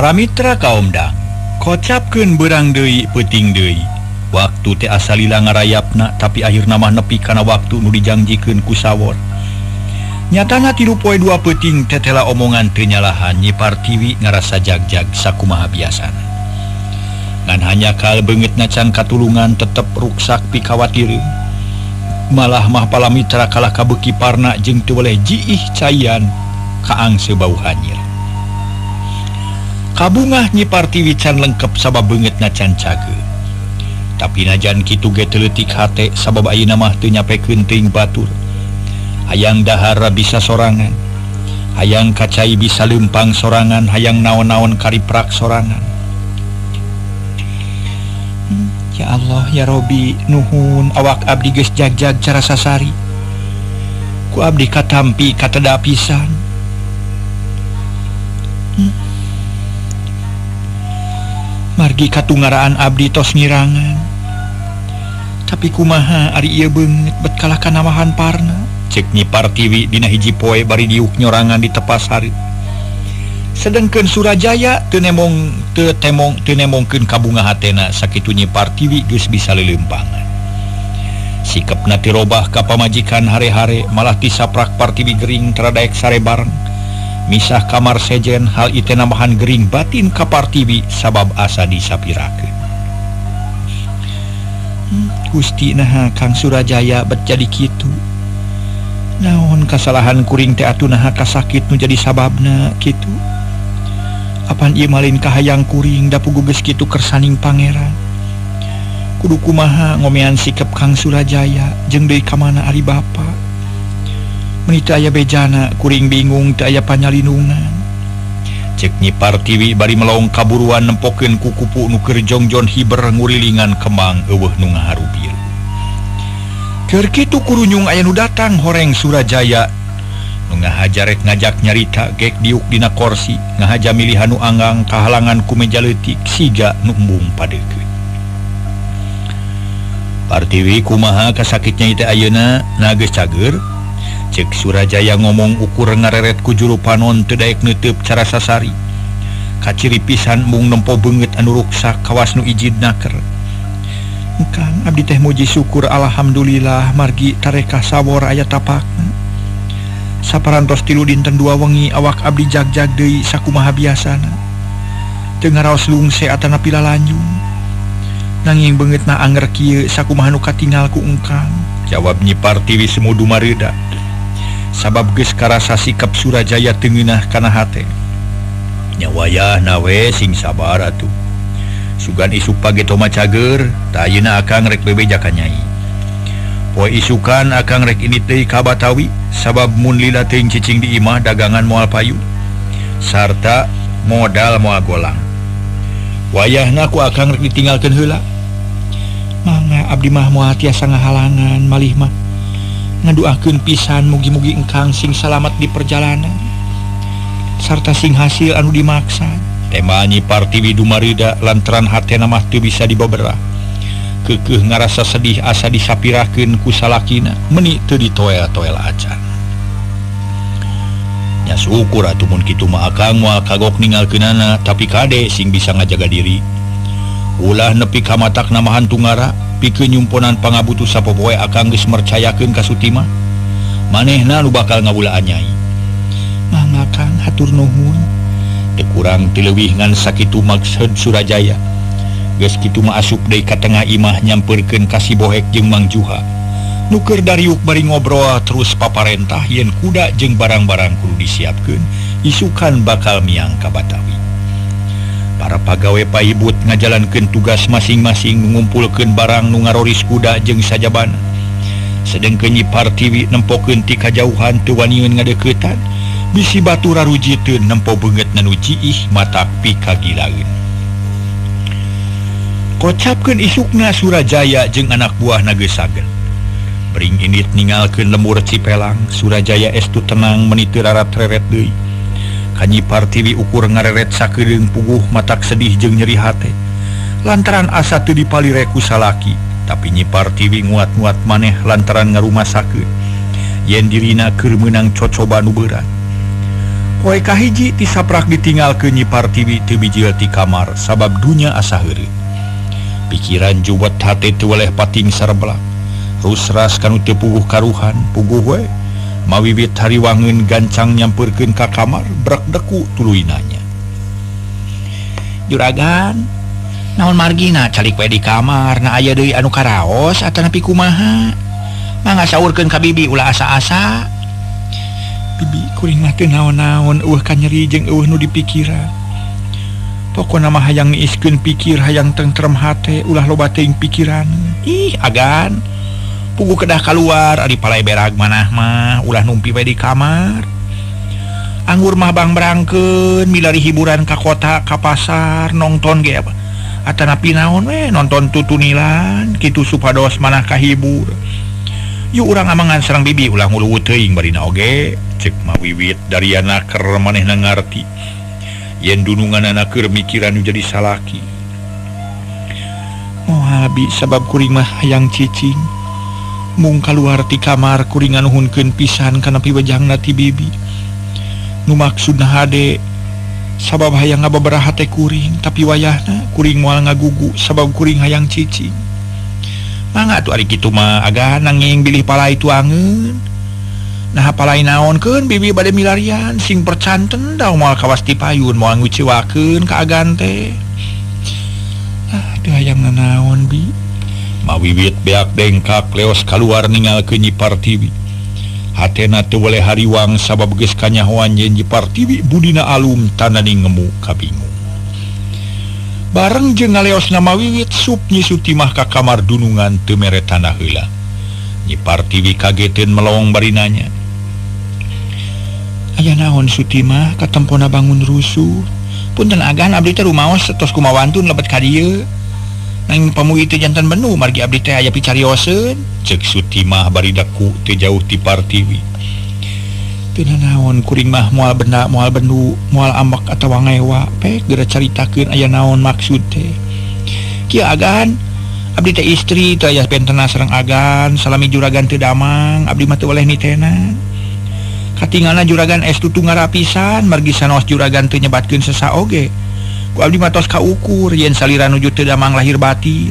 Para mitra kaumdang, kocapkeun beurang deui peuting deui. Waktu teh asa lila ngarayapna, tapi akhirna mah nepi kana waktu nu dijangjikeun ku sawor. Nyatana 3 poe 2 peuting tetela omongan teu nyalahan Nyi Partiwi ngarasa jagjag sakumaha biasana. Ngan hanya kal beungeutna can katulungan tetep ruksak pikawatireun. Malah mah pala mitra kalah kabeuki parna jeung teu boleh jiih caian kaang sebau hanyir. Kabungah Nyi Partiwi can lengkep sabab beungeutna can cage. Tapi najan kitu ge teu leutik hate sabab ayeuna mah teu nyapekeun teuing batur. Hayang dahar bisa sorangan, hayang kacai bisa leumpang sorangan, hayang naon-naon kariprak sorangan. Ya Allah ya Robi, nuhun awak abdi geus jagjag cara sasari. Ku abdi katampi kateda pisan. Margi katungaraan abdi tos ngirangan. Tapi kumaha ari ieu beungeut bet kalah kanamahan parna. Cek Nyi Partiwi dina hiji poe bari diuk nyorangan di tepas hari. Sedengkeun Surajaya teu nemongkeun kabunga hatena sakitu Nyi Partiwi geus bisa lelempangan. Sikepna ti robah ka pamajikan hare-hare, malah ti saprak Partiwi gering teradaek sare bareng. Misah kamar sejen, hal ite nambahan gering batin ka Partiwi sabab asa disapirakeun. Gusti naha Kang Surajaya bet jadi kitu. Naon kasalahan kuring teh atuh naha kasakit nu jadi sababna kitu. Apan ieu malin kahayang kuring da puguh geus kitu kersaning pangeran. Kudu kumaha ngomean sikep Kang Surajaya jeung deui ka mana ari bapa. Mun teu aya bejana kuring bingung teu aya panyalindungan. Cek Nyi Partiwi bari melong kaburuan nempokeun ku kupu nu keur jongjon hiber ngurilingan kembang eueuh nu ngaharupir. Keur kitu kurunyung aya nu datang horeng Surajaya nu ngahajarek ngajak nyarita gek diuk dina korsi, ngahaja milihan nu anggang kahalangan ku meja leutik siga nu embung padekeun. Partiwi kumaha kasakitnya ite ayeuna na geus cager? Cek Surajaya ngomong ukur ngareret ku juru panon teu daek neuteub cara sasari. Kaciri pisan mung nempo beungeut anu ruksak kawas nu ijid naker. Kang abdi teh muji syukur alhamdulillah margi tarekah sawor aya tapakna. Saparantos 3 dinten 2 wengi awak abdi jagjag deui sakumaha biasana. Teu ngaraos lungse atana pila lanjung. Nanging beungeutna anger kieu sakumaha nu katinggal ku engkang. Jawab Nyi Partiwi semu dumareuda. Sabab geus karasa sikap Surajaya teu ngeunah kana hate. Nya wayahna we sing sabar atuh. Sugan isuk page toma cager, ta ayeuna akang rek bebeja ka Nyai. Poe isukan akang rek ini teh ka Batawi, sabab mun lila teuing cicing di imah dagangan moal payu sarta modal moal golang. Wayahna ku akang rek ditinggalkeun heula. Mangga abdi mah moal tiasa ngahalangan, malih mah ngaduakeun pisan mugi-mugi engkang sing salamat di perjalanan sarta sing hasil anu dimaksad. Tema Nyi Partiwi dumareuda lantaran hatena mah teu bisa diboberah. Keukeuh ngarasa sedih asa disapirakeun ku salakina, meuni teu ditoel-toel acan. Nya syukur atuh mun kitu mah akang moal kagok ninggalkeunana, tapi kade sing bisa ngajaga diri. Ulah nepi ka matak namahan tungara, pikeun nyumponan pangabutuh sapopoe akang geus mercayakeun ka Sutima. Manehna nu bakal ngabulaan Nyai. Mangga Kang hatur nuhun. Teu kurang teu leuwih ngan sakitu maksud Surajaya. Geus kitu mah asup deui ka tengah imah nyampeurkeun ka si Bohek jeung Mang Juha. Nu keur dariuk bari ngobrol terus paparentah yen kuda jeung barang-barang kudu disiapkeun, isukan bakal miang ka Batawi. Para pagawe paibut ngajalankeun tugas masing-masing ngumpulkeun barang nu ngaroris kuda jeung sajabana. Sedengkeun Nyi Partiwi nempokeun ti kajauhan teu wanieun ngadeuketan, bisi batu rarujiteun nempo beungeutna nu jiih matak pikagilaeun. Kocapkeun isukna Surajaya jeung anak buahna geus saged. Bering indit ningalkeun lembur Cipelang, Surajaya estu tenang meuni teu rarat-reret deui. Ka Nyi Partiwi ukur ngareret sakedeung puguh matak sedih jeung nyeri hate. Lantaran asa teu dipalire ku salaki, tapi Nyi Partiwi nguat-nguat maneh lantaran ngarumasakeun yen dirina keur meunang cocoba nu berat. Poe kahiji tisaprak ditinggal ke Nyi Partiwi teu bijil ti kamar sabab dunya asa heureuh. Pikiran jubat hate teu weleh pating sareblak. Rusras kanu teu puguh karuhan, puguh we. Mawiwit hariwangeun gancang nyampeurkeun ka kamar, brak deku tuluy nanya. Juragan, naon margina calik we di kamar, na aya deui anu karaos atanapi kumaha? Mangga saurkeun ka bibi ulah asa-asa. Bibi kuring mah teu naon-naon, eueuh ka nyeri jeung eueuh nu dipikiran. Pokona mah hayang niiskeun pikir, hayang tentrem hate, ulah loba teuing pikiran. Ih, agan. Puguh kedah keluar, ari palai berag manah mah, ulah numpi we di kamar. Anggur mah bang berangkeun, milari hiburan ka kota, ka pasar, nonton ge apa. Atanapi naon we, nonton tutunilan, kitu supados manah kahibur. Yuk urang amangan sareng bibi ulah nguluwut teuing barina oge, cek Mawiwit dariana keur manehna ngarti. Yen dununganana keur mikiran jadi salaki. Moal abi sabab kuring mah hayang cicing. Mung kaluar ti kamar kuring nganuhunkeun pisan kana piwajangna ti bibi. Nu maksudna hade sabab hayang ngababaraha teh kuring, tapi wayahna kuring moal ngagugu sabab kuring hayang cicing. Mangga atuh ari kitu mah aga nanging bilih palai tuangeun. Nah palai naonkeun bibi bade milarian sing percanten da moal kawas ti payun moal nguciwakeun ka agan teh. Teu hayang nanaon bi. Mawiwit beak dengkak leos kaluar ninggalkeun Nyi Partiwi. Hatena teu weleh hariwang sabab geus kanyahoan Nyi Partiwi budina alum tanani ngemu kabingung. Bareng jeung ngaleosna Mawiwit sup Nyi Sutimah ka kamar dunungan teu mere tanah heula. Nyi Partiwi kageteun melong bari nanya. Aya naon Sutimah katempona bangun rusuh? Punten agan abdi teh rumaos tos kumawantun lebet ka dieu. Nanging pamugi teh janten benu margi abdi teh aya picarioseun, ceuk Sutimah bari daku teu jauh ti Partiwi. Teu naon kuring mah moal benda moal bendu moal ambak atawa ngewa pek geura caritakeun aya naon maksud teh. Kieu agan abdi teh istri teu aya pentena sareng agan salami juragan teu damang abdi mah teu weleh nitenan. Katingalna juragan es tutu ngarapisan margi sanos juragan teu nyebatkeun sesa oge. Ku abdi mah tos kaukur yen salira nuju teu damang lahir batin.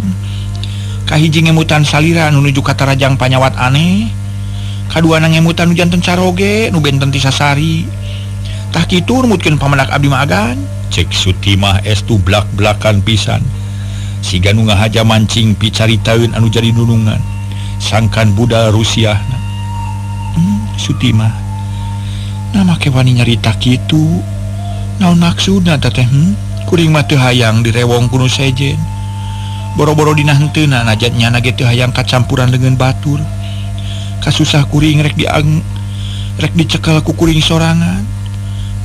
Kahiji ngemutan salira nu nuju ka tarajang panyawat aneh. Kadua nangemutan nu janten caroge nu benten ti sasari. Tah kitu numutkeun pamanak abdi mah agan, cek Sutimah estu blak-blakan pisan. Siga nu ngahaja mancing picaritaeun anu jadi nunungan. Sangkan budal Rusiahna. Sutimah. Nah make wani nyarita kitu. Naon maksudna teh? Kuring mah teu hayang direwong kuno sejen. Boro-boro dina heuteuna najatnya ge teu hayang kacampuran dengan batur. Kasusah kuring rek dicekel ku kuring sorangan.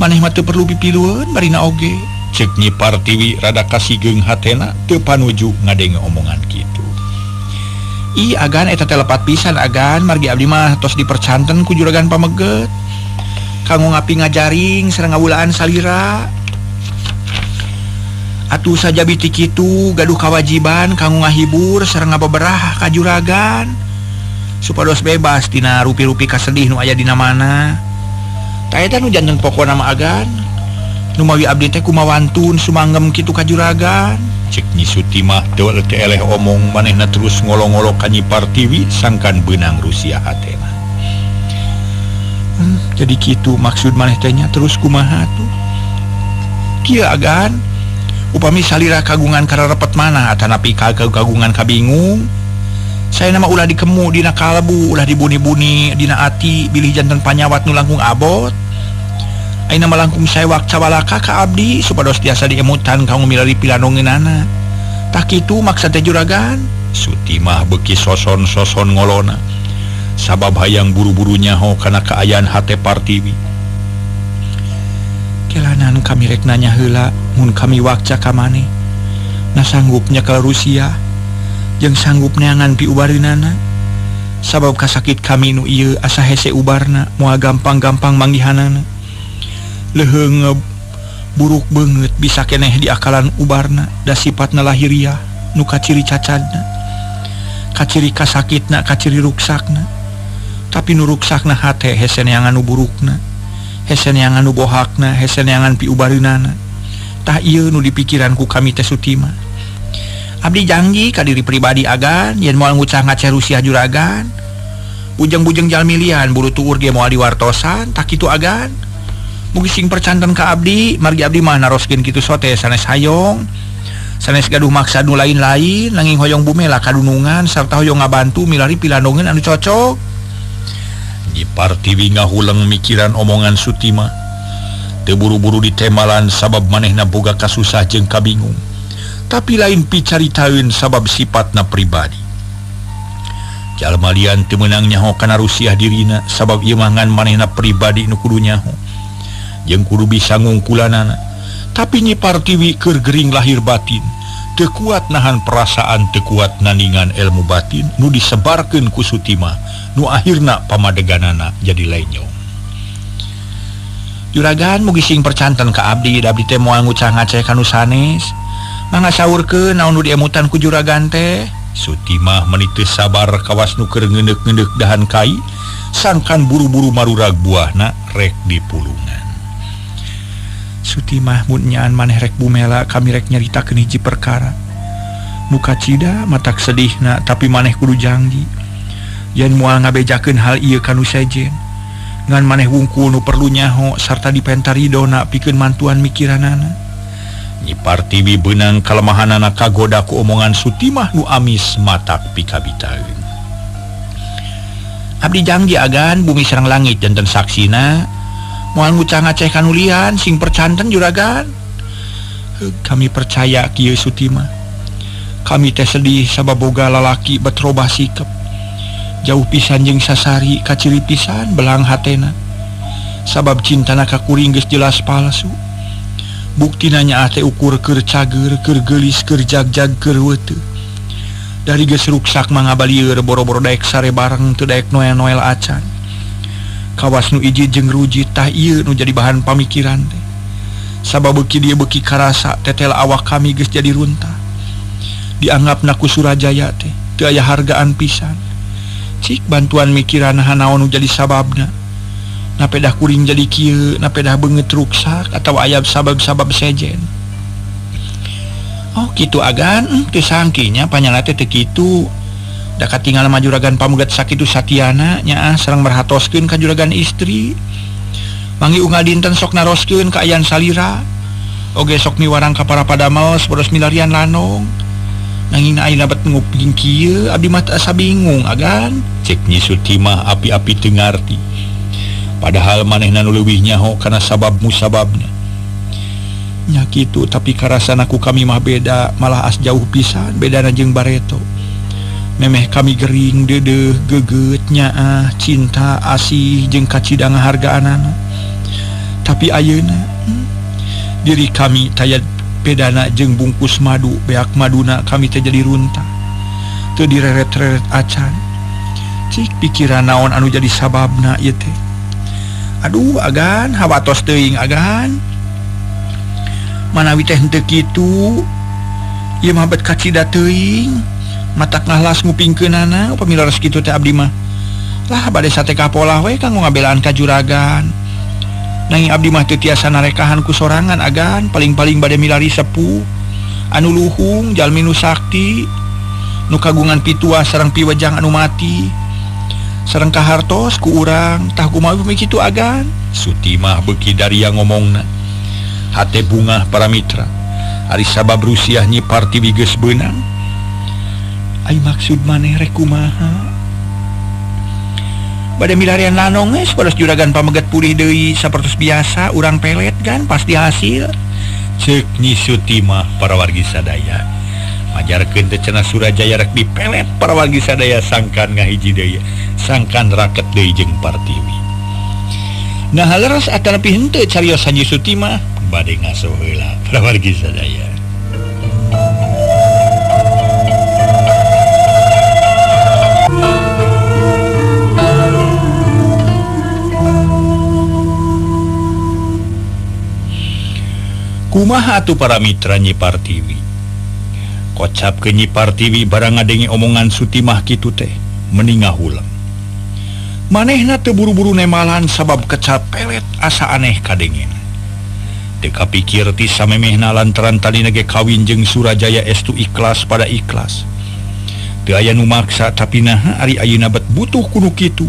Maneh mah teu perlu pipilueun barina oge. Ceuk Nyi Partiwi rada kasigeung hatena teu panuju ngadenge omongan kitu. Ih agan eta teh lepat pisan agan margi abdi mah tos dipercanten ku juragan pameget. Kanggo ngapi ngajaring sareng ngawulaan salira. Atuh saja biti kitu gaduh kawajiban kanggo ngahibur sareng ngababerah ka juragan. Supados bebas tina rupi-rupi kasedih nu aya dina mana. Ta eta nu janten pokona mah agan. Nu mawi abdi teh kumawantun sumanggem kitu ka juragan. Cek Nyi Sutimah teu eleh omong manehna terus ngolo-ngolo ka Nyi Partiwi sangkan beunang Rusia hatena. Jadi kitu maksud maneh teh nya terus kumaha tuh? Kieu agan upami salira kagungan kararepet mana atanapi kagungan kabingung. Saya nama ulah dikemu dina kalbu, ulah dibuni-buni dina ati bilih janten panyawat nu langkung abot. Ayeuna mah langkung sewak cawalaka ka abdi supados tiasa diemutan kanggo milari pilanongeunana. Tah kitu maksud teh juragan. Sutimah beuki soson-soson ngolona. Sabab hayang buru-buru nyaho kana kaayaan hate Partiwi. Kelanan kami rek nanya heula mun kami wakca ka maneh. Na sanggupnya ke Rusia. Jeung sanggup neangan pi ubareunana sabab kasakit kami nu ieu asa hese ubarna moal gampang-gampang manggihanana. Leheung buruk beungeut bisa keneh diakalan ubarna da sifatna lahiriah nu kaciri cacadna. Kaciri kasakitna, kaciri ruksakna. Tapi nu ruksakna hate hese neangan nu burukna. heseneangan nu bohakna heseneangan piubareunana tah ieu nu dipikiranku kami teh Sutima. Abdi janji ka diri pribadi agan yen moal ngucah ngaceh Rusia juragan bujeng-bujeng jalmi lian buru tuur ge moal diwartosan tak kitu agan mugi sing percanten ka abdi margi abdi mah naroskeun kitu sote sanes hayong sanes gaduh maksad nu lain-lain nanging hoyong bumela kadunungan sarta hoyong ngabantu milari pilandongeun anu cocok. Nyi Partiwi ngahulang mikiran omongan Sutima teu buru-buru ditemalan sabab manehna boga kasusah jeung kabingung tapi lain picaritaeun sabab sifatna pribadi. Jalma lian teu meunang nyaho kana Rusiah dirina sabab ieu mah ngan manehna pribadi nu kudu nyaho jeung kudu bisa ngungkulanana. Tapi Nyi Partiwi keur gering lahir batin teu kuat nahan perasaan teu kuat naningan ilmu batin nu disebarkeun ku Sutima nu akhirna pamadeganana jadi lenyong. Juragan mugi sing percanten ka abdi abdi teh moal ngucah ngaceh kanu sanes mangga saurkeun naon nu diemutan ku juragan teh. Sutima meniteu sabar kawas nu keur ngeundeuk-ngeundeuk dahan kai sangkan buru-buru marurag buahna rek dipulungan. Sutima mun nyaan maneh rek bumela kami rek nyaritakeun hiji perkara nu kacida matak sedihna tapi maneh kudu janji yen moal ngabejakeun hal ieu kanu sejen ngan maneh wungkul nu perlu nyaho sarta dipentaridona pikeun mantuan mikiranana. Nyi Partiwi beunang kalemahanana kagoda ku omongan Sutimah nu amis matak pikabitaeun. Abdi janji agan bumi sareng langit janten saksina moal ngucah ngaceh kanulian sing percanten juragan. Kami percaya kieu Sutima. Kami teh sedih sabab boga lalaki betrobah sikap. Jauh pisan jeung sasari kaciri pisan belang hatena. Sabab cintana ka kuring geus jelas palsu. Buktina nyaah teh ukur keur cager, keur geulis, keur jag-jag, keur weuteu. Dari geus ruksak mangga balieur boro-boro daek sare bareng teu daek noel-noel acan. Kawas nu iji jeung rujit tah ieu nu jadi bahan pamikiran teh. Sabab beuki dieu beuki karasa tetel awak kami geus jadi runtah. Dianggapna ku Surajaya teh teu aya hargaan pisan. Cik bantuan mikiran hanaon nu jadi sababna. Napedah kuring jadi kieu, napedah beungeut ruksak atawa aya sabab-sabab sejen. Oh kitu agan, teu sangkinya panyana teh teu kitu. Da katinggal mah juragan pamugat sakitu Satyana nyaah sareng merhatoskeun ka juragan istri. Manggi unggal dinten sok naroskeun ka ayan salira. Oge sok miwarang ka para padamel sabodos milarian lanong. Nanging ayeuna bet nguping kieu abdi mah teu asa bingung agan. Cek Nyi Sutimah api-api teu ngarti. Padahal manehna nu leuwih nyaho kana sabab musababna. Nya kitu tapi karasan aku kami mah beda malah as jauh pisan bedana jeung Bareto. Memeh kami gering deudeuh geugeut nyaah cinta asih jeung kacida ngahargaanana. Tapi ayeuna diri kami taya bedana jeung bungkus madu beak maduna kami teh jadi runtah. Teu direret-reret acan. Cik pikiran naon anu jadi sababna ieu teh. Aduh agan hawatos teuing agan. Manawi teh henteu kitu ieu mah bet kacida teuing matak ngahlas ngupingkeunana upami leres kitu teh abdi mah lah bade sate kapolah we kanggo ngabelaan ka juragan. Nanging abdi mah teu tiasa narekahan ku sorangan agan paling-paling bade milari sepuh anu luhung jalmi nu sakti nu kagungan pituah sareng piwejang anu mati. Sareng kahartos ku urang tah kumaha kitu agan. Sutimah beuki dari yang ngomongna hate bungah para mitra ari sabab Rusiah Nyi Partiwi geus beunang. Ai maksud maneh rek kumaha? Bade milarian lanong geus pados juragan pamegat pulih deui sapertos biasa urang pelet kan pasti hasil. Ceuk Nyi Sutimah para wargi sadaya. Majarkeun teh cenah Surajaya rek dipelet para wargi sadaya sangkan ngahiji deui sangkan raket deui jeung Partiwi. Nah leres atanapi henteu carios Nyi Sutimah bade ngaso heula para wargi sadaya. Kumaha atuh para mitra Nyi Partiwi? Kocap ke Nyi Partiwi barang ngadenge omongan Sutimah kitu teh mending ngahulang. manehna teu buru-buru nemalan sabab kecap pelet asa aneh kadengin. Teu kapikir ti samemehna lantaran talina ge kawin jeung Surajaya estu ikhlas pada ikhlas. Teu aya nu maksa tapi naha ari ayeuna bet butuh kudu kitu.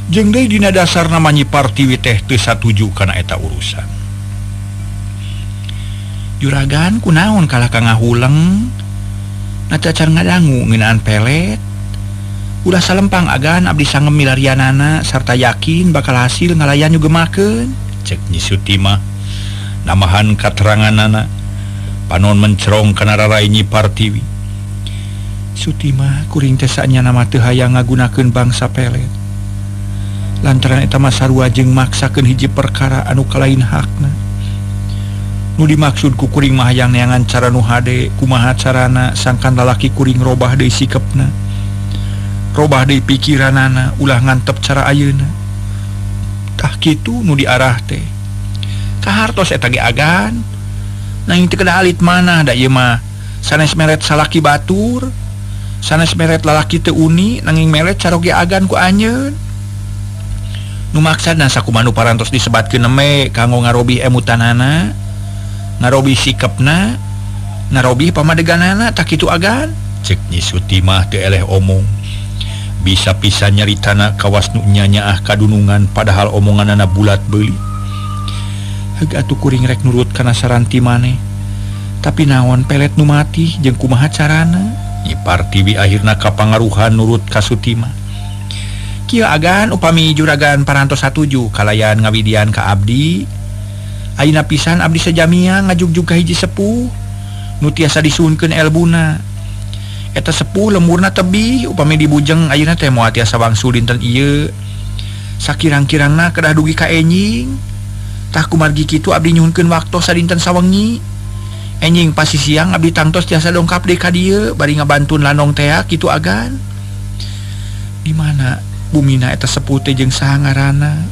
Jeung deui dina dasarna Nyi Partiwi teh teu satuju kana eta urusan. Juragan kunaon kalah ka ngahuleng? Nacacar ngadangu ngeunaan pelet. Ulah salempang agan abdi sangem milarianana sarta yakin bakal hasil ngalayan juga gemakeun. Cek Nyi Sutimah namahan kateranganana panon mencerong kana rarai Nyi Partiwi. Sutimah kuring teh saenya nama teu hayang ngagunakeun bangsa pelet. Lantaran eta mah sarua jeung maksakeun hiji perkara anu kalain hakna. Nu dimaksud ku kuring mah hayang neangan cara nu hade kumaha carana sangkan lalaki kuring robah deui sikepna. Robah deui pikiranana ulah ngantep cara ayeuna. Tah kitu nu diarah teh. Kahartos eta ge agan. Nanging teu kedah alit manah da ieu mah. Sanes meret salaki batur, sanes meret lalaki teu uni nanging meret carok ge agan ku anjeun. Nu maksudna sakumaha nu parantos disebatkeun eme kanggo ngarobi emutanana, ngarobi sikepna, ngarobi pamadeganana tah kitu agan. Cek Nyi Sutimah teu eleh omong. Bisa pisan nyaritana kawas nu nyanyaah kadunungan padahal omonganana bulat beuli. Heug atuh kuring rek nurut kana saran ti maneh. Tapi naon pelet nu mati jeung kumaha carana? Nyi Partiwi akhirna kapangaruhan nurut ka Sutimah. Kieu agan upami juragan parantos satuju kalayan ngawidian ka abdi. Ayeuna pisan abdi sajamiah ngajugjug ka hiji sepuh nu tiasa disuhunkeun elbuna. Eta sepuh lemurna tebih upami dibujeng ayeuna teh moal tiasa wangsul dinten ieu. Sakirang-kirangna kedah dugi ka enjing. Tah kumargi kitu abdi nyuhunkeun waktos sadinten sawengi. Enjing pasi siang abdi tangtos tiasa dongkap deui ka dieu bari ngabantun lanong teh kitu agan. Di mana bumina eta sepuh teh jeung saha ngaranna?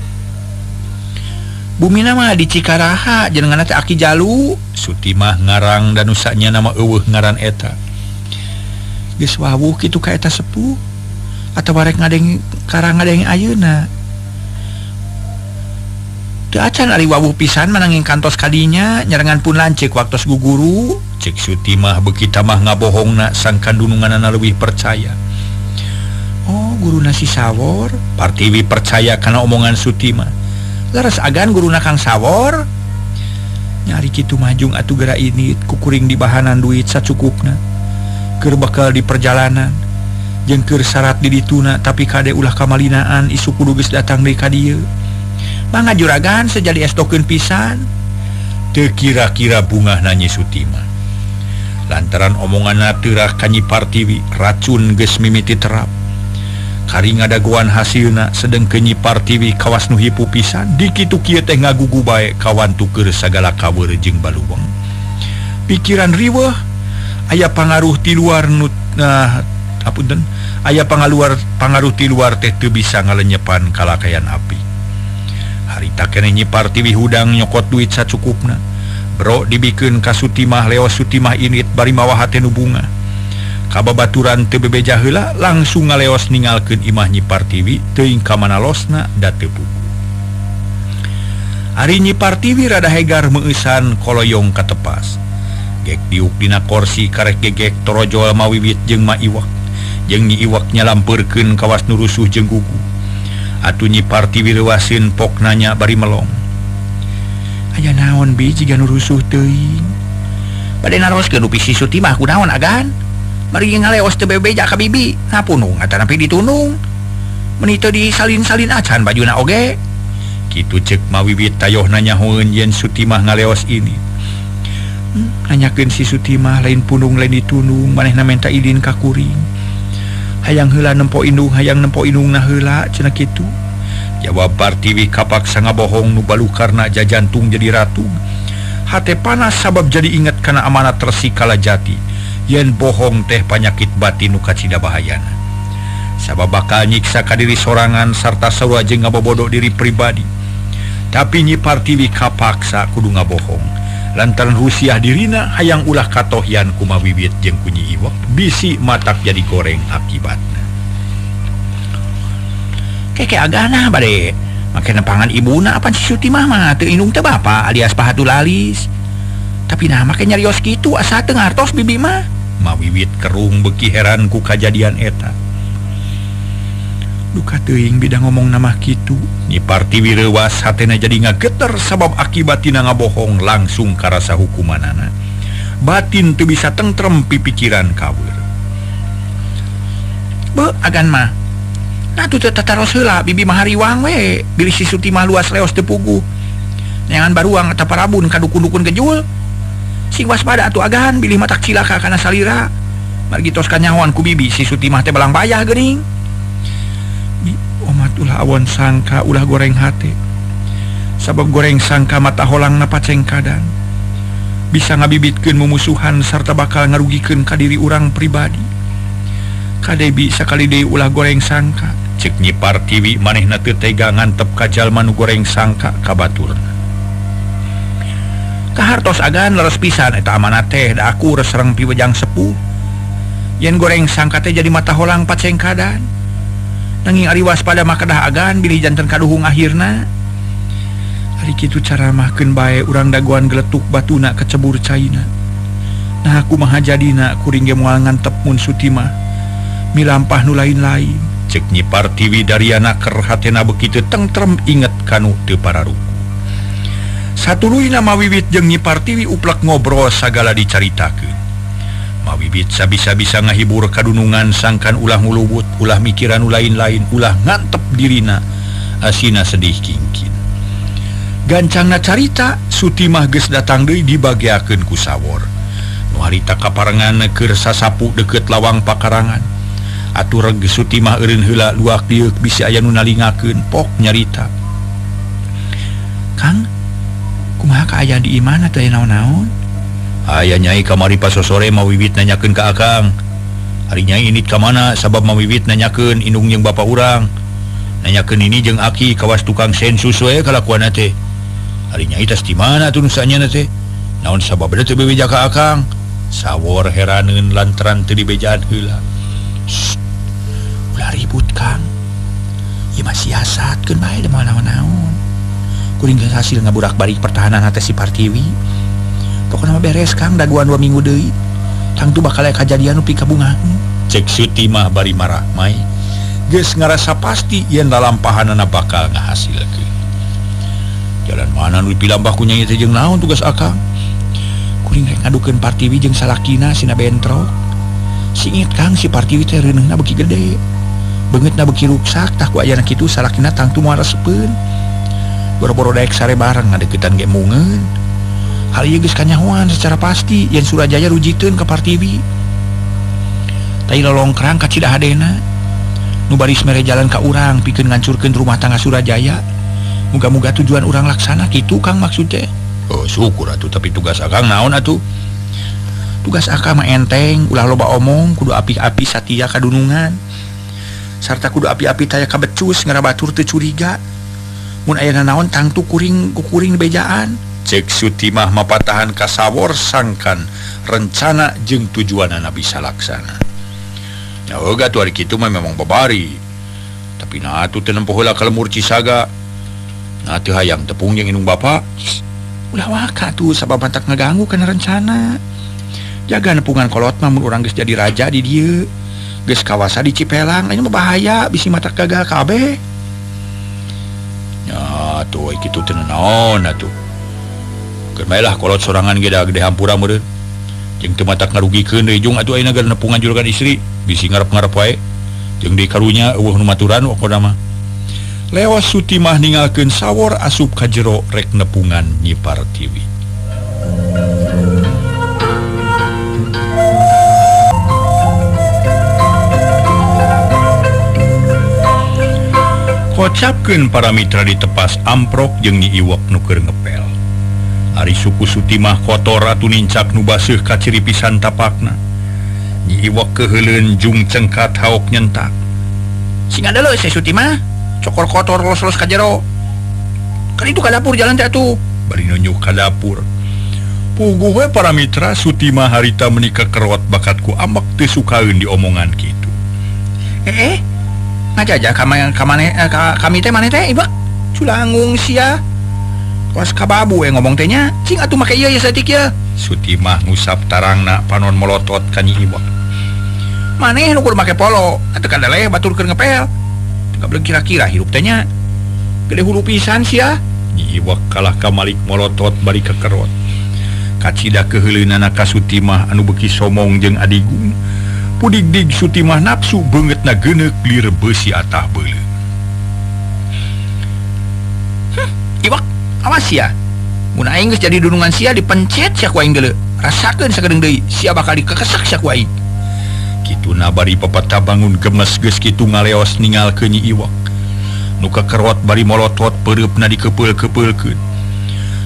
Bumina mah di Cikaraha jenenganna teh Aki Jalu. Sutimah ngarang dan usahnya nama eueuh ngaran eta. Geus wawuh kitu ka eta sepuh atawa rek ngadeng karang ngadeng ayeuna. Teu acan ari wawuh pisan mananging kantos kadinya nyarengan pun lanceuk waktos guguru. Cek Sutimah beuki tamah ngabohongna sang kandununganana leuwih percaya. Oh, guruna si Sawor. Partiwi percaya kana omongan Sutimah. Laras agan guruna Kang Sawor. Nyari kitu majung atuh geura ini kukuring di bahanan duit sacukupna. Keur bakal di perjalanan jeung keur syarat di dituna tapi kade ulah kamalinaan isu kudu geus datang deui ka dieu. Mangga juragan sejadi estokeun pisan. Teu kira-kira bungahna Nyi Sutimah. Lantaran omonganna teurah ka Nyi Partiwi racun geus mimiti terap. Kari ngadaguan hasilna sedengkeun Nyi Partiwi kawas nu hipu pisan di kitu kieu teh ngagugu bae kawan tukeur sagala kaweur jeung baluweng. Pikiran riweuh aya pangaruh ti luar nu aya pangaruh ti luar teh teu bisa ngalenyepan kalakayan api. Harita keneh Nyi Partiwi hudang nyokot duit sacukupna. Bro dibikeun ka Sutimah leos Sutimah init bari mawa hate nu bunga. Kababaturan teu bebeja heula langsung ngaleos ningalkeun imah Nyi Partiwi teuing ka manalosna da teu pugu. Ari Nyi Partiwi rada hegar meueusan koloyong katepas. Gek diuk dina kursi karek gegek torojol mawiwit jeung Ma Iwak. Jeung Nyi Iwak nyalampeurkeun kawas nu rusuh jeung gugu. Atuh Nyi Partiwi leuwaseun pok nanya bari melong. Aya naon bi jiga nu rusuh teuing? Bade naroskeun upisi Sutimah kunaon agan? Mari ngaleos teu bebeja ka bibi. Ngapunung atan api ditunung. Meuni teu disalin-salin acan bajuna oge. Kitu ceuk mawiwit tayohna nyahoeun yen Sutimah ngaleos ini. Nanyakeun si Sutimah lain punung lain ditunung manehna menta idin ka kuring. Hayang heula nempo indung hayang nempo indungna heula cenah kitu. Jawab Partiwi kapaksa ngabohong nu balukarna jajantung jadi ratu. Hate panas sabab jadi inget kana amanat Resi Kalajati. Yen bohong teh panyakit batin nu kacida bahayana. Sabab bakal nyiksa ka diri sorangan sarta sarua jeung ngabobodo diri pribadi. Tapi Nyi Partiwi kapaksa kudu ngabohong. Lantaran Rusiah dirina hayang ulah katohyan ku mawiwit jeung ku Nyi Iwak bisi matak jadi goreng akibatna. keke agana bade make nepangan ibuna apa si Sutimah mah teu indung teh bapa alias pahatu lalis tapi nah make nyarios kitu asa teu ngartos bibi mah Mawiwit kerung beki heran ku kajadian eta duka teuing bida ngomong nama kitu Nyi Partiwi reuwas hatena jadi ngageter sabab akibatina ngabohong langsung karasa hukumanana batin teu bisa tentrem pipikiran kaweur be agan mah nah tu tataros heula bibi mah hariwang we bilih si Sutimah luas leos teu puguh neangan baruang eta parabun ka dukun-dukun gejul sing waspada atuh agan bilih matak cilaka kana salira margi tos kanyawan ku bibi si Sutimah teh balang bayah geuning omat ulah awon sangka ulah goreng hate sabab goreng sangka mata holang na pacengkadan bisa ngabibitkeun mumusuhan sarta bakal ngarugikeun ka diri urang pribadi kade bisa kali deui ulah goreng sangka cek Nyi Partiwi manehna teu tega ngantep ka jalma nu goreng sangka ka baturna kahartos agan leres pisan eta amanat teh da aku resreng piwejang sepuh yen goreng sangka teh jadi mata holang pacengkadan nanging ari waspada mah kedah agan bilih janten kaduhung akhirna ari kitu cara mahkeun bae urang dagoan geletuk batuna kecebur caina nah aku mah jadina kuring ge moal ngantep mun Sutimah milampah nu lain-lain cek Nyi Partiwi dariana keur hatena bekitu tentrem inget kanu teu pararuku satuluyna Mawiwit jeung Nyi Partiwi uplek ngobrol sagala dicaritakeun Mawiwit sabisa-bisa ngahibur kadunungan sangkan ulah ngulubut ulah mikiran lain-lain ulah ngantep dirina asina sedih kingkin gancangna carita Sutimah geus datang deui dibagiakeun ku Sawor nu harita kaparengan keur sasapu deukeut lawang pakarangan atur reg Sutimah eureun heula luak dieu bisi aya nu nalingakeun pok nyarita Kang kumaha kaayaan di imana teh naon-naon aya Nyai kamari pas sore Mawiwit nanyakeun ka Akang hari Nyai init ka mana sabab Mawiwit nanyakeun indung jeung bapa urang nanyakeun ini jeung Aki kawas tukang sensus we kalakuanna teh hari Nyai tos di mana atuh nu saenyana teh naon sababna teu bebeja ka Akang Sawor heraneun lantaran teu dibejaan heula ulah ribut Kang ieu mah siasatkeun bae da moal naon-naon kuring geus hasil ngaburak-barik pertahanan hate si Partiwi pokona mah beres Kang daguan 2 minggu deui tangtu bakal aya kajadian nu pikabungahan cek Sutimah bari marah mai geus ngarasa pasti yen lalampahanana bakal ngahasilkeun jalan mana nu dipilambah ku Nyai teh jeung naon tugas Akang kuring rek ngadukeun Partiwi jeung salakina sina bentrok singit Kang si Partiwi teh reuneuhna beuki gede beungeutna beuki ruksak tah ku ayana kitu salakina tangtu moal reseupeun boro-boro daek sare bareng ngadeuketan ge mungeun hal ieu geus kanyahoan secara pasti yen Surajaya rujiteun ka Partiwi tai lolongkrang ka Cidahadena nu baris mere jalan ka urang pikeun ngancurkeun rumah tangga Surajaya muga-muga tujuan urang laksana kitu Kang maksud teh oh syukur atuh tapi tugas Akang naon atuh tugas Akang mah enteng ulah loba omong kudu api-api satia kadunungan sarta kudu api-api taya kabecus ngarabatur teu curiga mun aya naon tangtu kuring bejaan cek Sutimah mapatahan ka Sawor sangkan rencana jeung tujuanana bisa laksana ya oga tuh ari kitu mah memang babari tapi nah atuh teu nempo heula ka lemur Cisaga nah teu hayang tepung jeung indung bapa ulah waka tuh sabab mantak ngaganggu kana rencana jaga nepungan kolot mah mun urang geus jadi raja di dieu geus kawasa di Cipelang ini mah bahaya bisi matak gagal kabeh ya tuh kitu teu naon atuh keur bae lah kolot sorangan ge da gede hampura meureun jeung teu matak ngarugikeun deui jeung atuh ayeuna gara nepungan julukan istri bisi ngarep-ngarep wae jeung di karunya eueuh nu maturan pokona mah leos Sutimah ninggalkeun Sawor asup ka jero rek nepungan Nyi Partiwi kocapkeun para mitra ditepas amprok jeung Nyi Iwek nu keur ngepel ari suku Sutimah kotor atuh nincak nu baseuh ka ciri pisan tapakna Nyi Iwek keheuleun jung cengkat haok nyentak sing ada si Sutimah cokor kotor los-los ka jero kan itu ka dapur jalan teh atuh bari nunjuk ka dapur puguh we para mitra Sutimah harita menikah kerot bakatku amak teu sukaeun diomongan kitu ngajaja kami teh maneh teh Ibak culangung sia was kababu ngomong tehnya cing atuh make ieu ya saeutik ya. Sutimah ngusap tarangna panon melotot ka Nyi Iwak. Maneh nu kudu make polo atuh kadaleh baturkeun ngepel teu beuleuh kira-kira hirup teh nya gede hulu pisan sia. Nyi Iwak kalah ka malik melotot bari ka kerot kacida keheuleunan ka Sutimah anu beuki somong jeung adigung. Pudig-dig Sutimah nafsu beungeutna geuneuk lir beusi atah beuleuh. Iwak awas sia mun aing geus jadi dunungan sia dipencet sia ku aing geuleuh rasakeun sakedeung deui sia bakal dikekesak sia ku aing. Kituna bari pepatah bangun gemes geus kitu ngaleos ninggalkeun Nyi Iwak nu kakerot bari molotot peureupna dikepeul-kepeulkeun.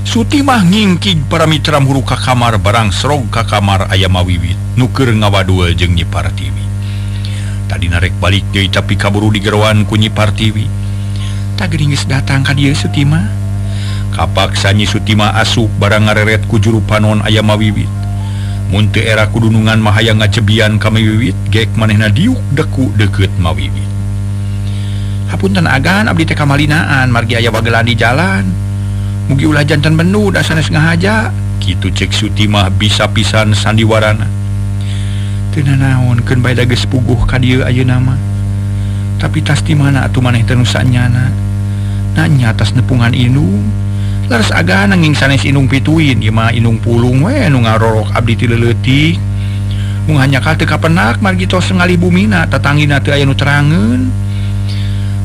Sutimah ngingkig para mitra huru ka kamar barang serog ka kamar aya Mawiwit nu keur ngawaduel jeung Nyi Partiwi. Tadina rek balik deui tapi kaburu digerowan ku Nyi Partiwi. Tak geuning geus datang ka dieu Sutimah. Kapaksa Nyi Sutimah asup barang ngareret ku juru panon aya Mawiwit. Mun teu era kudunungan mah hayang ngacebian ka Mawiwit gek manehna diuk deku deukeut Mawiwit. Hapunten agan abdi teh kamalinaan margi aya wagelan di jalan. Mugi ulah janten benu da sanes ngahaja. Kitu cek Sutimah bisa pisan sandiwarana. Teu nanaonkeun bae da geus puguh ka dieu ayeuna mah. Tapi tas di mana atuh maneh teh nu sanyana. Nanya atas nepungan inung. Laras agan nanging sanes inung pituin ieu mah inung pulung we nu ngarorok abdi ti leuleutik. Mung hanyakal teu kapenak margi tos ngalih bumina tatanggina teu aya nu terangeun.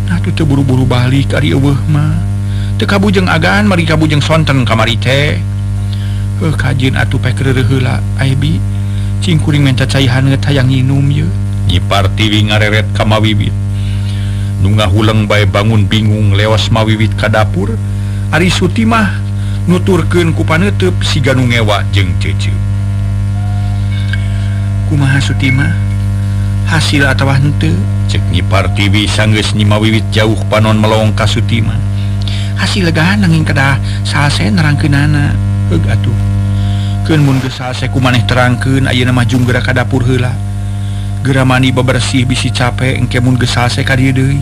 Nah teu buru-buru balik ari eueuh mah. Teu kabujeng agan mari kabujeng sonten kamari teh. Kajeun atuh pek reureuh heula Aibi. Cing kuring menta cai hangeut hayang nginum ye. Nyi Partiwi ngareret ka Mawiwit. Nu ngahuleng bae bangun bingung leos Mawiwit ka dapur. Ari Sutimah nuturkeun ku paneuteub siga nu ngewa jeung Cece. Kumaha Sutimah? Hasil atawa henteu? Cek Nyi Partiwi sanggeus Nyi Mawiwit jauh panon melong ka Sutimah. Hasil legaan nanging kedah salse nerangkeunana. Heug atuh. Keun mun geus salse ku maneh terangkeun ayeuna mah jung geura ka dapur heula. Geura mandi bebersih bisi capek engke mun geus salse ka dieu deui.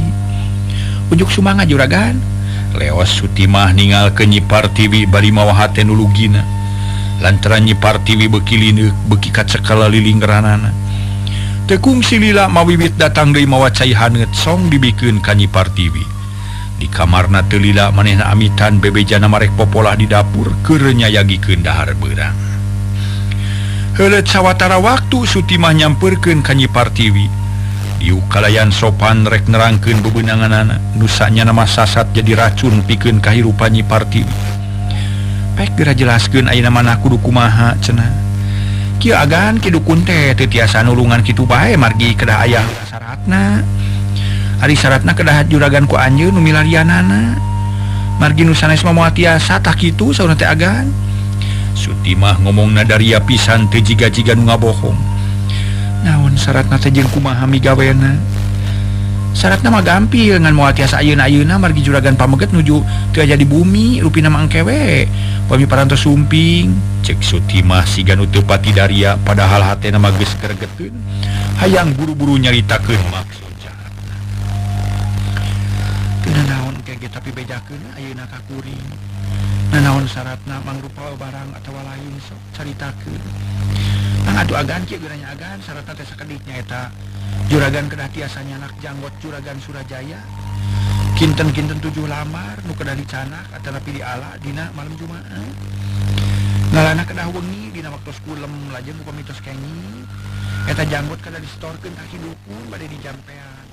Ujuk sumanga juragan. Leos Sutimah ninggalkeun Nyi Partiwi bari mawa hate nu lugina. Lantaran Nyi Partiwi beuki lineuk beuki kacekel liling geranana. Teu kungsi lila Mawiwit datang deui mawa cai hangeut song dibikeun ka Nyi Partiwi. Di kamarna teu lila manehna amitan bebejana marek popolah di dapur keur nyayagikeun dahar beurang. Heuleut sawatara waktu Sutimah nyampeurkeun ka Nyi Partiwi. Diuk kalayan sopan rek nerangkeun bebeunanganana nu sanyana mah sasat jadi racun pikeun kahirupan Nyi Partiwi. Pek geura jelaskeun ayeuna manah kudu kumaha cenah. Kieu agan ki dukun teh teu tiasa nulungan kitu bae margi kedah aya syaratna. Ari syaratna kedah juragan ku anjeun nu milarianana. Margi nu sanes moal tiasa tah kitu saurna teh agan. Sutimah ngomongna daria pisan teu jiga-jiga nu ngabohong. Naon syaratna teh jeung kumaha migawena? Syaratna mah gampil ngan moal tiasa ayeuna-ayeuna margi juragan pameget nuju teu aya di bumi rupina mah engke we. Pami parantos sumping. Cek Sutimah siga nu teu pati daria padahal hatena mah geus gregeteun. Hayang buru-buru nyaritakeun maksud syaratna. Teu nanaon kege tapi bejakeun ayeuna ka kuring. Nanaon syaratna mangrupa barang atawa lain sok caritakeun. Nang atuh agan kieu geuranya agan syaratna teh sakedik nyaeta juragan kedah tiasa nyanak janggot juragan Surajaya. Kinten-kinten 7 lamar nu kedah dicanak atanapi diala dina malam Jumaah. Ngalana kedah wengi dina waktos kulem lajeng ku pamitos kengi. Eta janggot kedah distorkeun ka dukun bade dijampean.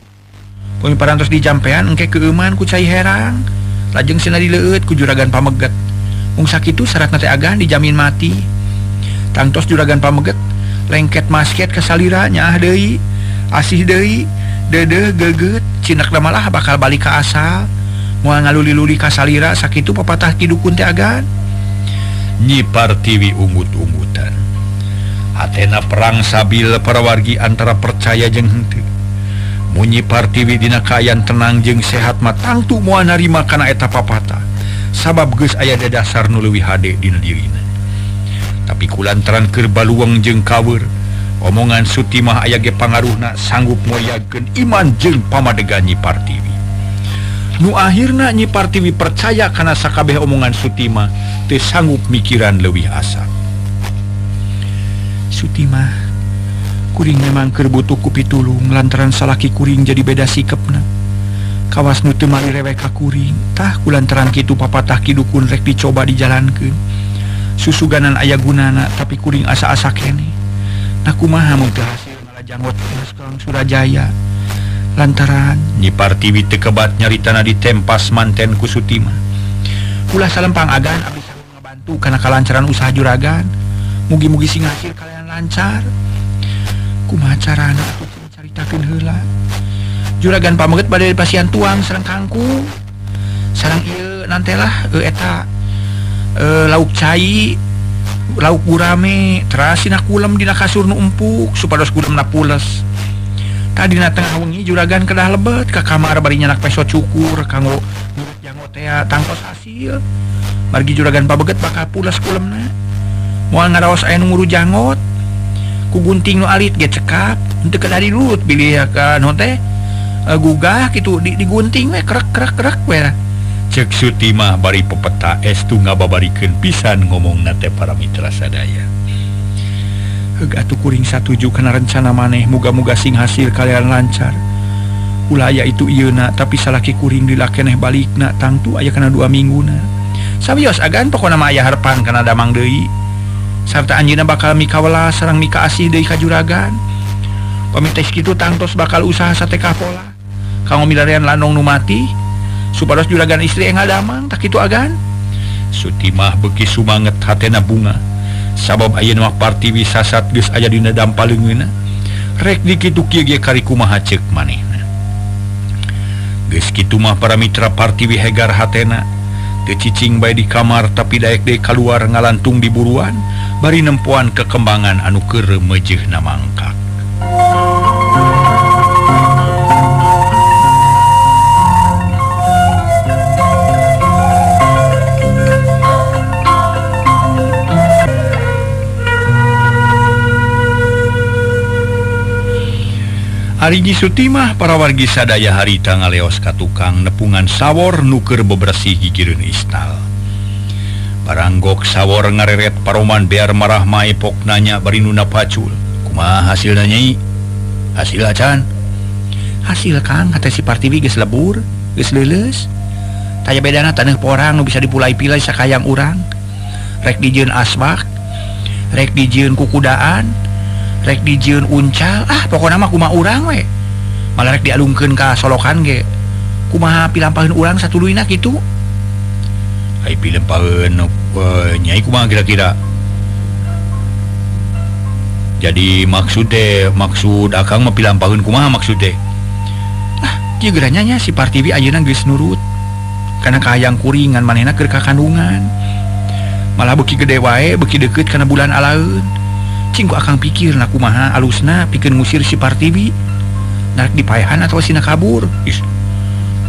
Pami parantos dijampean engke keuman ku cai herang. Lajeng cenah dileueut ku juragan pameget. Mung sakitu syaratna teh agan dijamin mati. Tangtos juragan pameget lengket masket ka salira nyaah deui asih deui deudeuh geugeut cinekna malah bakal balik ka asal moal ngaluli-luli ka salira sakitu papatah ti dukun teh agan. Nyi Partiwi ungut-ungutan. Hatena perang sabil para wargi antara percaya jeung henteu. Mun Nyi Partiwi dina kaayaan tenang jeung sehat mah tangtu moal narima kana eta papatah sabab geus aya dadasar nu leuwih hade dina dirina. Tapi kulantaran keur baluang jeung kaweur omongan Sutimah aya ge pangaruhna sanggup moyakeun iman jeung pamadegan Nyi Partiwi. Nu akhirna Nyi Partiwi percaya kana sakabeh omongan Sutimah teu sanggup mikiran leuwih asa. Sutimah, kuring memang keur butuh ku pitulung lantaran salaki kuring jadi beda sikepna. Kawas nu teu mali rewek ka kuring, tah kulantaran kitu papatah kidukun rek dicoba dijalankeun. Susuganan aya gunana tapi kuring asa-asa keneh. Nah kumaha mun teu hasil ngalajangot Kang Surajaya. Lantaran Nyi Partiwi teu kebat nyaritana ditempas manten ku Sutimah. ulah salempang agan abdi sanggup ngabantu kana kalancaran usaha juragan. Mugi-mugi sing hasil kalian lancar. Kumaha carana atuh caritakeun heula. Juragan pameget bade pasien tuang sareng kangkung. Sareng ieu nantelah eta lauk cai, lauk gurame, terasina kulem dina kasur nu empuk supados kulemna pules. Tadi na tengah wengi juragan kedah lebet ka kamar bari nyanak peso cukur kanggo ngurut jangot teh tangtos hasil. Margi juragan pabeget bakal pules kulemna. Moal ngaraos aya nu nguru jangot. Ku gunting nu alit ge cekap, henteu kedah dilut bilih ka naon teh gugah kitu digunting we krek we. Cek Sutimah bari pepeta estu ngababarikeun pisan ngomongna teh para mitra sadaya. Heug atuh kuring satuju kana rencana maneh muga-muga sing hasil kalian lancar. Ulah aya itu ieuna tapi salaki kuring lila keneh balikna tangtu aya kana 2 mingguna. Sabios agan pokona mah aya harepan kana damang deui. Sarta anjeunna bakal mikawelas sareng mika asih deui ka juragan. Pamites kitu tangtos bakal usaha sate kapola. Kanggo milarian lanong nu mati supados juragan istri enggal damang tak kitu agan. Sutimah beuki sumanget hatena bunga. Sabab ayeuna mah Partiwi sasat geus aya dina dampaleungeunna. Rek dikitu kieu ge kari kumaha ceuk manehna. Geus kitu mah para mitra Partiwi hegar hatena. Teu cicing bae di kamar tapi daek deui kaluar ngalantung di buruan bari nempoan kekembangan anu keur meujeuhna mangkak. Ari Nyi Sutimah para wargi sadaya harita ngaleos ka tukang nepungan sawor nu keur bebersih gigireun istal. Paranggok sawor ngareret paroman bear marah mae pok nanya bari nu napacul. Kumaha hasilna Nyai? Hasil acan? Hasil Kang kata si Partiwi geus lebur, geus leuleus. Taya bedana taneuh porang nu bisa dipulai-pilai sakayang urang. Rek dijieun asbak, rek dijieun kukudaan, rek dijieun uncal, pokona mah kumaha urang we. Malah rek dialungkeun ka solokan ge. Kumaha pilampaheun urang satuluyna kitu? Ai pilampaheun Nyai kumaha kira-kira? Jadi maksud akang mah pilampaheun kumaha maksud teh? Ieu geuranya nya si Partiwi ayeuna geus nurut. Kana kahayang kuringan manehna keur kakandungan. Malah beuki gede wae, beuki deukeut kana bulan alaeun. Cingku akang pikir na kumaha alusna pikeun ngusir si Partiwi. Narek dipaehan atau sina kabur.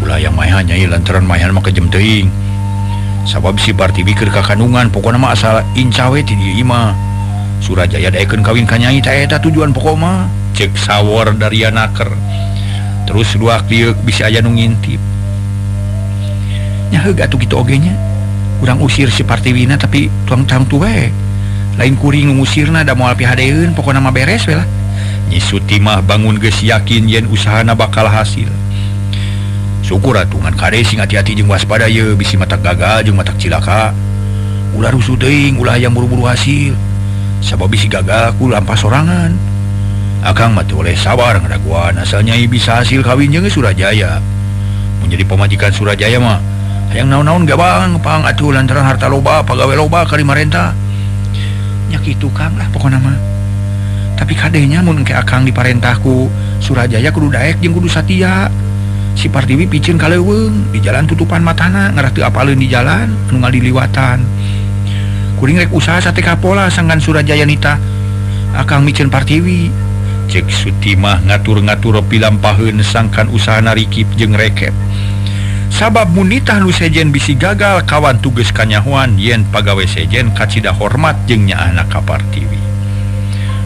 Ulah yang maehan Nyai lantaran maehan mah kejem teuing. Sabab si Partiwi keur kakandungan pokona mah asal incawe ti dieu mah. Surajaya daekeun kawin ka Nyai tah eta tujuan pokok mah. Cek sawor dari anaker. Terus luak dieu bisa aya nu ngintip. Nya heug atuh kitu oge nya. Urang usir si Partiwina tapi tuang tangtu we. Lain kuring ngusirna da moal pihadeun pokona mah beres we lah. Nyi Sutimah bangun geus yakin yen usahana bakal hasil. Syukur atuh ngan kade sing hati-hati jeung waspada ye bisi matak gagal jeung matak cilaka. Ulah rusuh teuing ulah yang buru-buru hasil. Sabab bisi gagal ku lampas sorangan. Akang mah teu oleh sabar ngadaguan asal Nyai bisa hasil kawin jeung Surajaya. Mun jadi pamajikan Surajaya mah hayang naon-naon gabang pang atuh lantaran harta loba pagawe loba ka dimarentah. Nya kitu Kang lah pokona mah. Tapi kadenya mun engke akang diparentahku Surajaya kudu daek jeung kudu satia. Si Partiwi picieun kaleuweung di jalan tutupan matana ngarah teu apaleun di jalan anu ngaliliwatan. Kuring rek usaha sate kapola sanggan Surajaya nitah akang micieun Partiwi. Cek Sutimah ngatur-ngatur pilampaheun sangkan usahana rikip jeung rekep. Sabab mun nitah nu sejen bisi gagal kawan tugas kanyahoan yen pagawe sejen kacida hormat jeung nyaahna ka Partiwi.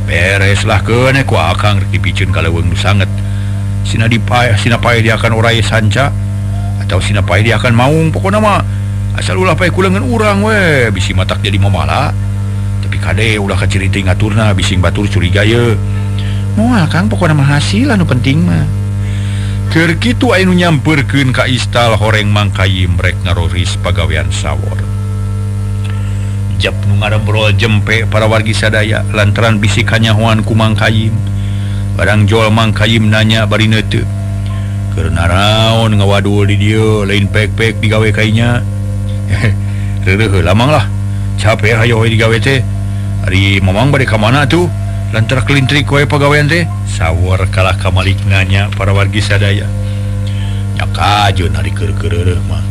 bereslah ke ku akang dipicun kalau nu sangat sinapaya dia akan orai sanca atau sinapaya dia akan maung pokoknya mah asal ulah pae kulengan urang we bisi matak jadi mamala tapi kade ulah kaciriti ngaturna bising batur curiga ye moal Kang pokoknya mah hasil anu penting mah keur kitu anu nyamperkeun ka istal horeng Mang Kayim rek ngaroris pagawean sawor jap nu ngarebrol jempe para wargi sadaya lantaran bisi kanyahoan ku Mang Kayim barang jol Mang Kayim nanya bari neuteu keur naraon ngawadul di dieu lain pek-pek digawe kainya reureuh heula mang lah capek hayo we digawe teh ari mamang bade ka mana tuh lantaran kelintrik we pagawean teh sawor kalah kamalik nanya para wargi sadaya nya kajeun ari keur-keureuh mah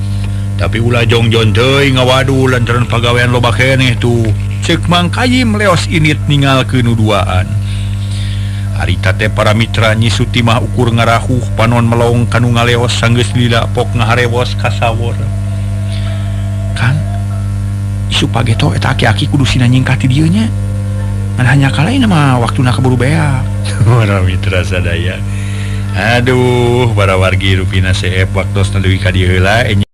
tapi ulah jongjon teuy ngawadul lantaran pagawean loba keneh tuh ceuk Mang Kayim leos init ninggalkeun nu duaan harita teh para mitra Nyi Suti mah ukur ngarahuh panon melong kanu ngaleos sanggeus lila pok ngaharewos ka sawor Kang isu pageto eta aki-aki kudu sina nyingkat ti dieu nya ngan hanya kalaina mah waktuna keburu beak para mitra sadaya aduh para wargi rupina seep waktos neuleuy ka dieu heula